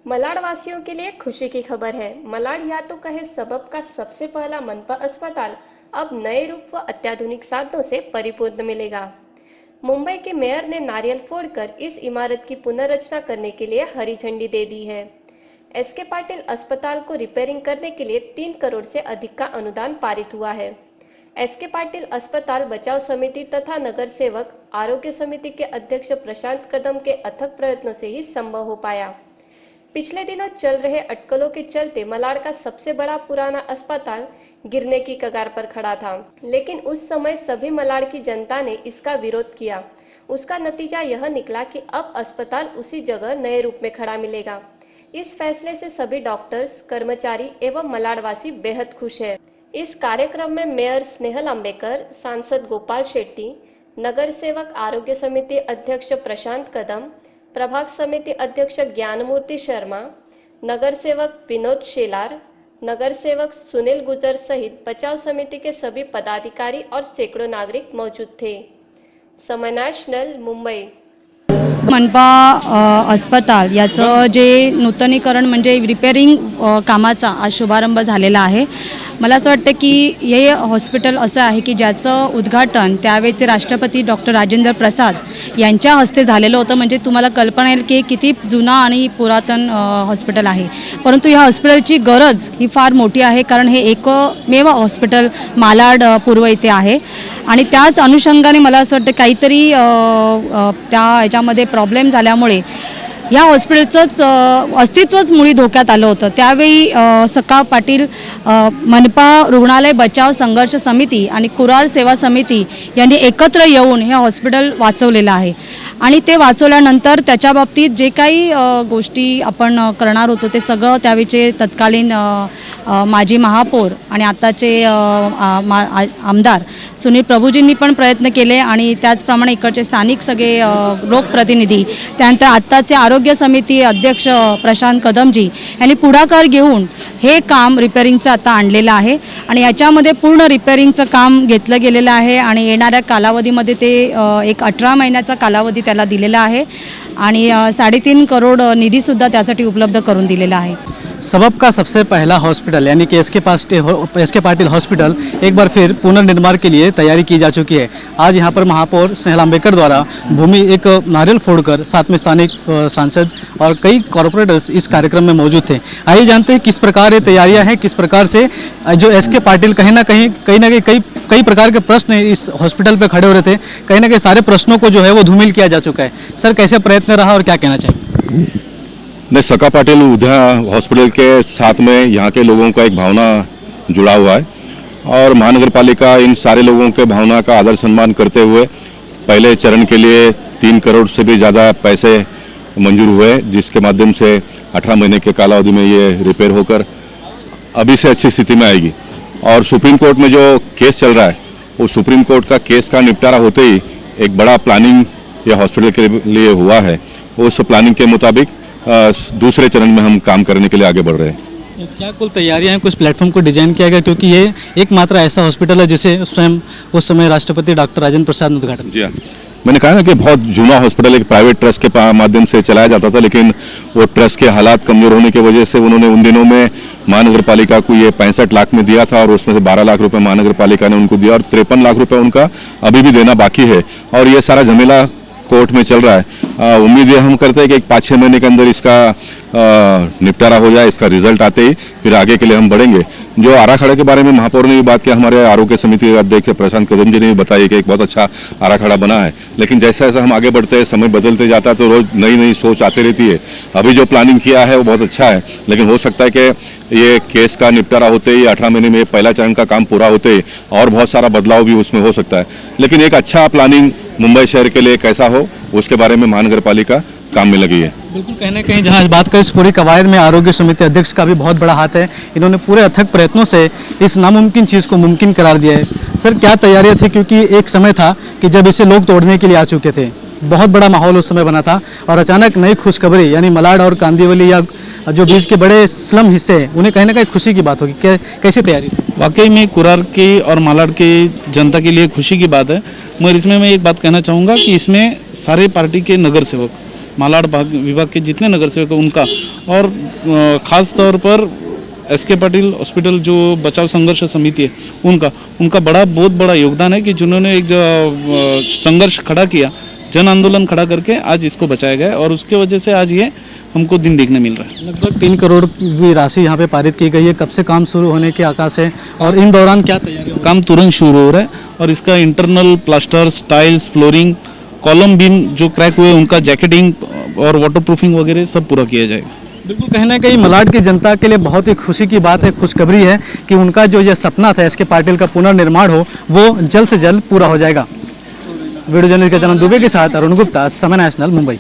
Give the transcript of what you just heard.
मलाड वासियों के लिए खुशी की खबर है। मलाड या तो कहे सबब का सबसे पहला मनपा अस्पताल अब नए रूप व अत्याधुनिक साधनों से परिपूर्ण मिलेगा। मुंबई के मेयर ने नारियल फोड़कर इस इमारत की पुनर्रचना करने के लिए हरी झंडी दे दी है। एसके पाटिल अस्पताल को रिपेयरिंग करने के लिए 3 करोड़ से अधिक का अनुदान पारित हुआ है। एसके पाटिल अस्पताल बचाव समिति तथा नगर सेवक आरोग्य समिति के अध्यक्ष प्रशांत कदम के अथक प्रयत्नों से ही संभव हो पाया। पिछले दिनों चल रहे अटकलों के चलते मलाड का सबसे बड़ा पुराना अस्पताल गिरने की कगार पर खड़ा था, लेकिन उस समय सभी मलाड की जनता ने इसका विरोध किया। उसका नतीजा यह निकला कि अब अस्पताल उसी जगह नए रूप में खड़ा मिलेगा। इस फैसले से सभी डॉक्टर्स, कर्मचारी एवं मलाडवासी बेहद खुश है। इस कार्यक्रम में मेयर स्नेहल अंबेकर, सांसद गोपाल शेट्टी, नगर सेवक आरोग्य समिति अध्यक्ष प्रशांत कदम, प्रभाग समिति अध्यक्ष ज्ञानमूर्ति शर्मा, नगर सेवक विनोद शेलार, नगर सेवक सुनील गुजर सहित बचाव समिति के सभी पदाधिकारी और सैकड़ों नागरिक मौजूद थे। समय नॅशनल, मुंबई। मनपा अस्पताल याचं जे नूतनीकरण म्हणजे रिपेअरिंग कामाचा आज शुभारंभ झालेला आहे। मला असं वाटतं की हे हॉस्पिटल असं आहे की ज्याचं उद्घाटन त्यावेळेचे राष्ट्रपती डॉक्टर राजेंद्र प्रसाद यांच्या हस्ते झालेलं होतं। म्हणजे तुम्हाला कल्पना येईल की किती जुना आणि पुरातन हॉस्पिटल आहे, परंतु या हॉस्पिटलची गरज ही फार मोठी आहे, कारण हे एकमेव हॉस्पिटल मालाड पूर्व इथे आहे आणि त्याच अनुषंगाने मला असं वाटतं काहीतरी त्या ह्याच्यामध्ये प्रॉब्लेम झाल्यामुळे या हॉस्पिटलचंच अस्तित्वच मुळी धोक्यात आलं होतं। त्यावेळी सका पाटील मनपा रुग्णालय बचाव संघर्ष समिती आणि कुरार सेवा समिती यांनी एकत्र येऊन हे हॉस्पिटल वाचवलेलं आहे आणि ते वाचवल्यानंतर त्याच्या बाबतीत जे काही गोष्टी आपण करणार होतो ते सगळं त्यावेळचे तत्कालीन माजी महापौर आणि आताचे आमदार सुनील प्रभूजींनी पण प्रयत्न केले आणि त्याचप्रमाणे इकडचे स्थानिक सगळे लोकप्रतिनिधी, त्यानंतर आत्ताचे आरोग्य समिती अध्यक्ष प्रशांत कदमजी यांनी पुढाकार घेऊन हे काम रिपेअरिंगचं आता आणलेलं आहे आणि याच्यामध्ये पूर्ण रिपेअरिंगचं काम घेतलं गेलेलं आहे आणि येणाऱ्या कालावधीमध्ये ते एक 18 महिन्याचा कालावधी त्याला दिलेला आहे आणि 3.5 करोड निधीसुद्धा त्यासाठी उपलब्ध करून दिलेला आहे। सबब का सबसे पहला हॉस्पिटल यानी कि एसके पाटिल हॉस्पिटल एक बार फिर पुनर्निर्माण के लिए तैयारी की जा चुकी है। आज यहाँ पर महापौर स्नेहल अंबेकर द्वारा एक नारियल फोड़कर साथ में स्थानिक सांसद और कई कॉरपोरेटर्स इस कार्यक्रम में मौजूद थे। आइए जानते हैं किस प्रकार ये तैयारियां हैं, किस प्रकार से जो एसके पाटिल कहीं ना कहीं कई प्रकार के प्रश्न इस हॉस्पिटल पे खड़े हो रहे थे, कहीं ना कहीं सारे प्रश्नों को जो है वो धूमिल किया जा चुका है। सर, कैसे प्रयत्न रहा और क्या कहना चाहिए? नहीं, सका पाटिल उद्या हॉस्पिटल के साथ में यहाँ के लोगों का एक भावना जुड़ा हुआ है और महानगर पालिका इन सारे लोगों के भावना का आदर सम्मान करते हुए पहले चरण के लिए 3 करोड़ से भी ज़्यादा पैसे मंजूर हुए, जिसके माध्यम से 18 महीने के कालावधि में ये रिपेयर होकर अभी से अच्छी स्थिति में आएगी। और सुप्रीम कोर्ट में जो केस चल रहा है, वो सुप्रीम कोर्ट का केस का निपटारा होते ही एक बड़ा प्लानिंग यह हॉस्पिटल के लिए हुआ है। उस प्लानिंग के मुताबिक दूसरे चरण में हम काम करने के लिए आगे बढ़ रहे हैं। क्या कुल तैयारियां हैं? कुछ प्लेटफॉर्म को डिजाइन किया गया, क्योंकि ये एकमात्र ऐसा हॉस्पिटल है जिसे स्वयं उस समय राष्ट्रपति डॉक्टर राजेंद्र प्रसाद ने उद्घाटन किया। मैंने कहा ना कि बहुत जूना हॉस्पिटल एक प्राइवेट ट्रस्ट के माध्यम से चलाया जाता था, लेकिन वो ट्रस्ट के हालात कमजोर होने की वजह से उन्होंने उन दिनों में महानगर पालिका को ये 65 लाख में दिया था और उसमें से 12 लाख रुपए महानगर पालिका ने उनको दिया और 53 लाख रुपए उनका अभी भी देना बाकी है और ये सारा झमेला कोर्ट में चल रहा है। उम्मीद है हम करते हैं कि 5-6 महीने के अंदर इसका निपटारा हो जाए, इसका रिजल्ट आते ही फिर आगे के लिए हम बढ़ेंगे। जो आराखड़ा के बारे में महापौर ने भी बात किया, हमारे आरोग्य समिति के अध्यक्ष प्रशांत कदम जी ने भी बताया कि एक बहुत अच्छा आराखड़ा बना है, लेकिन जैसा जैसा हम आगे बढ़ते हैं, समय बदलते जाता है, तो रोज नई नई सोच आती रहती है। अभी जो प्लानिंग किया है वो बहुत अच्छा है, लेकिन हो सकता है कि ये केस का निपटारा होते ही 18 महीने में पहला चरण का काम पूरा होते ही और बहुत सारा बदलाव भी उसमें हो सकता है, लेकिन एक अच्छा प्लानिंग मुंबई शहर के लिए कैसा हो उसके बारे में महानगर पालिका काम में लगी है। बिल्कुल, कहीं ना कहीं जहाँ इस बात का इस पूरी कवायद में आरोग्य समिति अध्यक्ष का भी बहुत बड़ा हाथ है। इन्होंने पूरे अथक प्रयत्नों से इस नामुमकिन चीज़ को मुमकिन करार दिया है। सर, क्या तैयारियां थी, क्योंकि एक समय था कि जब इसे लोग तोड़ने के लिए आ चुके थे, बहुत बड़ा माहौल उस समय बना था और अचानक नई खुशखबरी यानी मलाड और कांदिवली या जो बीच के बड़े स्लम हिस्से हैं उन्हें कहीं ना कहीं खुशी की बात होगी। कैसी तैयारी? वाकई में कुरार की और मालाड की जनता के लिए खुशी की बात है, मगर इसमें मैं एक बात कहना चाहूँगा कि इसमें सारे पार्टी के नगर सेवक मालाड विभाग के जितने नगर सेवक हैं उनका, और ख़ास तौर पर एसके पाटिल हॉस्पिटल जो बचाव संघर्ष समिति है उनका बहुत बड़ा योगदान है कि जिन्होंने एक जो संघर्ष खड़ा किया, जन आंदोलन खड़ा करके आज इसको बचाया गया और उसके वजह से आज ये हमको दिन देखने मिल रहा है। लगभग 3 करोड़ की राशि यहाँ पे पारित की गई है। कब से काम शुरू होने के आकाश है और इन दौरान क्या तैयारी? काम तुरंत शुरू हो रहा है और इसका internal plasters, tiles, flooring, column beam जो क्रैक हुए उनका जैकेटिंग और वाटरप्रूफिंग वगैरह सब पूरा किया जाएगा। बिल्कुल, कहीं ना कहीं मलाड की जनता के लिए बहुत ही खुशी की बात है, खुशखबरी है कि उनका जो ये सपना था एसके पाटिल का पुनर्निर्माण हो, वो जल्द से जल्द पूरा हो जाएगा। वीडियो जर्नलिस्ट के जनन दुबे के साथ अरुण गुप्ता, समय नेशनल, मुंबई।